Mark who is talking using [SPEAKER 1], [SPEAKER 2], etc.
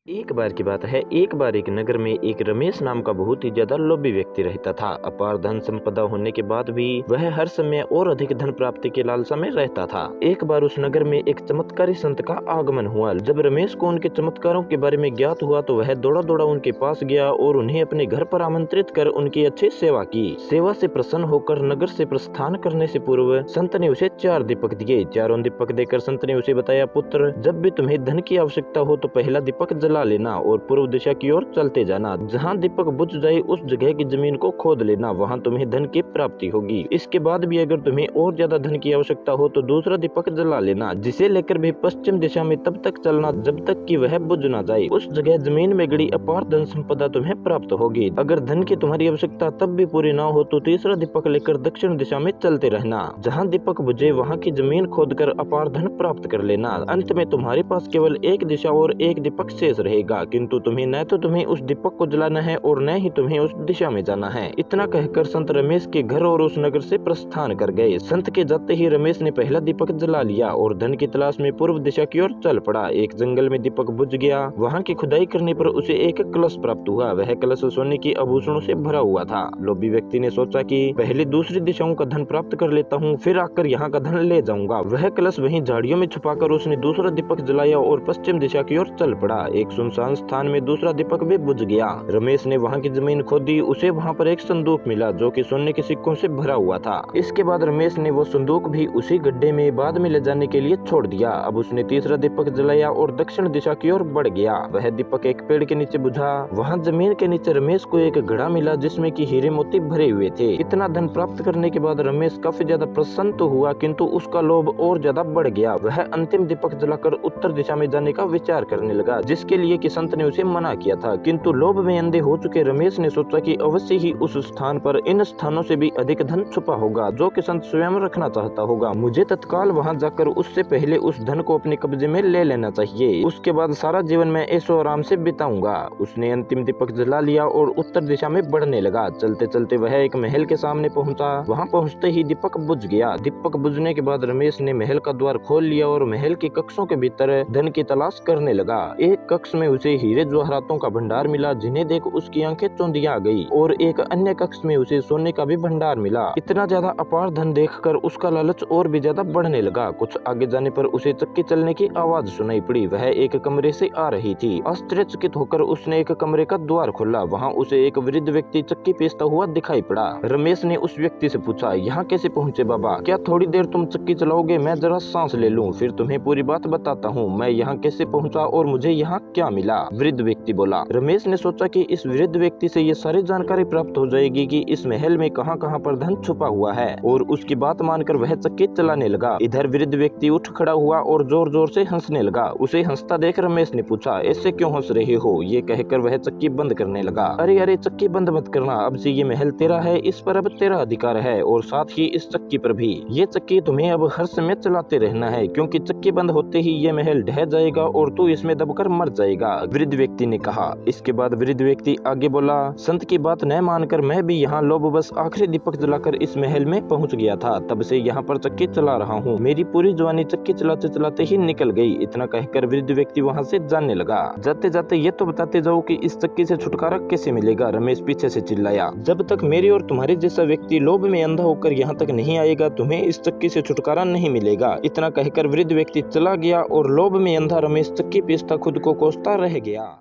[SPEAKER 1] एक बार की बात है। एक बार एक नगर में एक रमेश नाम का बहुत ही ज्यादा लोभी व्यक्ति रहता था। अपार धन संपदा होने के बाद भी वह हर समय और अधिक धन प्राप्ति के लालसा में रहता था। एक बार उस नगर में एक चमत्कारी संत का आगमन हुआ। जब रमेश को उनके चमत्कारों के बारे में ज्ञात हुआ तो वह दौड़ा दौड़ा उनके पास गया और उन्हें अपने घर पर आमंत्रित कर उनकी अच्छी सेवा की। सेवा से प्रसन्न होकर नगर से प्रस्थान करने से पूर्व संत ने उसे 4 दीपक दिए। चारों दीपक देकर संत ने उसे बताया, पुत्र, जब भी तुम्हें धन की आवश्यकता हो तो पहला दीपक जला लेना और पूर्व दिशा की ओर चलते जाना। जहाँ दीपक बुझ जाए उस जगह की जमीन को खोद लेना, वहाँ तुम्हें धन की प्राप्ति होगी। इसके बाद भी अगर तुम्हें और ज्यादा धन की आवश्यकता हो तो दूसरा दीपक जला लेना, जिसे लेकर भी पश्चिम दिशा में तब तक चलना जब तक कि वह बुझ ना जाए। उस जगह जमीन में गड़ी अपार धन संपदा तुम्हें प्राप्त होगी। अगर धन की तुम्हारी आवश्यकता तब भी पूरी ना हो तो तीसरा दीपक लेकर दक्षिण दिशा में चलते रहना। जहाँ दीपक बुझे वहाँ की जमीन खोद कर अपार धन प्राप्त कर लेना। अंत में तुम्हारे पास केवल एक दिशा और एक दीपक शेष रहेगा, किंतु तुम्हें न तो तुम्हें उस दीपक को जलाना है और न ही तुम्हें उस दिशा में जाना है। इतना कहकर संत रमेश के घर और उस नगर से प्रस्थान कर गए। संत के जाते ही रमेश ने पहला दीपक जला लिया और धन की तलाश में पूर्व दिशा की ओर चल पड़ा। एक जंगल में दीपक बुझ गया। वहाँ की खुदाई करने पर उसे एक कलश प्राप्त हुआ। वह कलश सोने के आभूषणों से भरा हुआ था। लोभी व्यक्ति ने सोचा कि पहले दूसरी दिशाओं का धन प्राप्त कर लेता हूँ, फिर आकर यहाँ का धन ले जाऊंगा। वह कलश वहीं झाड़ियों में छुपाकर उसने दूसरा दीपक जलाया और पश्चिम दिशा की ओर चल पड़ा। एक सुनसान स्थान में दूसरा दीपक भी बुझ गया। रमेश ने वहाँ की जमीन खोदी। उसे वहाँ पर एक संदूक मिला जो कि सोने के सिक्कों से भरा हुआ था। इसके बाद रमेश ने वो संदूक भी उसी गड्ढे में बाद में ले जाने के लिए छोड़ दिया। अब उसने तीसरा दीपक जलाया और दक्षिण दिशा की ओर बढ़ गया। वह दीपक एक पेड़ के नीचे बुझा। वहाँ जमीन के नीचे रमेश को एक घड़ा मिला जिसमें की हीरे मोती भरे हुए थे। इतना धन प्राप्त करने के बाद रमेश काफी ज्यादा प्रसन्न तो हुआ, किंतु उसका लोभ और ज्यादा बढ़ गया। वह अंतिम दीपक जलाकर उत्तर दिशा में जाने का विचार करने लगा, जिसके लिए कि संत ने उसे मना किया था। किंतु लोभ में अंधे हो चुके रमेश ने सोचा कि अवश्य ही उस स्थान पर इन स्थानों से भी अधिक धन छुपा होगा जो कि संत स्वयं रखना चाहता होगा। मुझे तत्काल वहां जाकर उससे पहले उस धन को अपने कब्जे में ले लेना चाहिए। उसके बाद सारा जीवन मैं ऐशो आराम से बिताऊंगा। उसने अंतिम दीपक जला लिया और उत्तर दिशा में बढ़ने लगा। चलते चलते वह एक महल के सामने पहुंचा। वहां पहुंचते ही दीपक बुझ गया। दीपक बुझने के बाद रमेश ने महल का द्वार खोल लिया और महल के कक्षों के भीतर धन की तलाश करने लगा। एक कक्ष में उसे हीरे जवाहरातों का भंडार मिला, जिन्हें देख उसकी आंखें चौंधिया गई, और एक अन्य कक्ष में उसे सोने का भी भंडार मिला। इतना ज्यादा अपार धन देखकर उसका लालच और भी ज्यादा बढ़ने लगा। कुछ आगे जाने पर उसे चक्की चलने की आवाज सुनाई पड़ी। वह एक कमरे से आ रही थी। आश्चर्यचकित होकर उसने एक कमरे का द्वार खोला। वहाँ उसे एक वृद्ध व्यक्ति चक्की पीसता हुआ दिखाई पड़ा। रमेश ने उस व्यक्ति से पूछा, यहाँ कैसे पहुँचे बाबा? क्या थोड़ी देर तुम चक्की चलाओगे? मैं जरा सांस ले लूं, फिर तुम्हें पूरी बात बताता हूँ। मैं यहाँ कैसे पहुँचा और मुझे यहाँ क्या मिला? वृद्ध व्यक्ति बोला। रमेश ने सोचा कि इस वृद्ध व्यक्ति से ये सारी जानकारी प्राप्त हो जाएगी कि इस महल में कहां कहां पर धन छुपा हुआ है, और उसकी बात मानकर वह चक्की चलाने लगा। इधर वृद्ध व्यक्ति उठ खड़ा हुआ और जोर जोर से हंसने लगा। उसे हंसता देख रमेश ने पूछा, ऐसे क्यों हंस रहे हो? ये कहकर वह चक्की बंद करने लगा। अरे अरे, चक्की बंद मत करना, अब से ये महल तेरा है, इस पर अब तेरा अधिकार है, और साथ ही इस चक्की पर भी। ये चक्की तुम्हें अब हर समय चलाते रहना है, क्योंकि चक्की बंद होते ही ये महल ढह जाएगा और तू इसमें दबकर मर जाएगा, वृद्ध व्यक्ति ने कहा। इसके बाद वृद्ध व्यक्ति आगे बोला, संत की बात न मानकर मैं भी यहाँ लोभवश आखिरी दीपक जलाकर इस महल में पहुँच गया था। तब से यहाँ पर चक्की चला रहा हूँ। मेरी पूरी जवानी चक्की चलाते चलाते ही निकल गई। इतना कहकर वृद्ध व्यक्ति वहाँ से जाने लगा। जाते जाते ये तो बताते जाओ कि इस चक्की से छुटकारा कैसे मिलेगा? रमेश पीछे से चिल्लाया। जब तक मेरे और तुम्हारे जैसा व्यक्ति लोभ में अंधा होकर यहाँ तक नहीं आएगा, तुम्हें इस चक्की से छुटकारा नहीं मिलेगा। इतना कहकर वृद्ध व्यक्ति चला गया और लोभ में अंधा रमेश चक्की पीसता खुद को कोसता रह गया।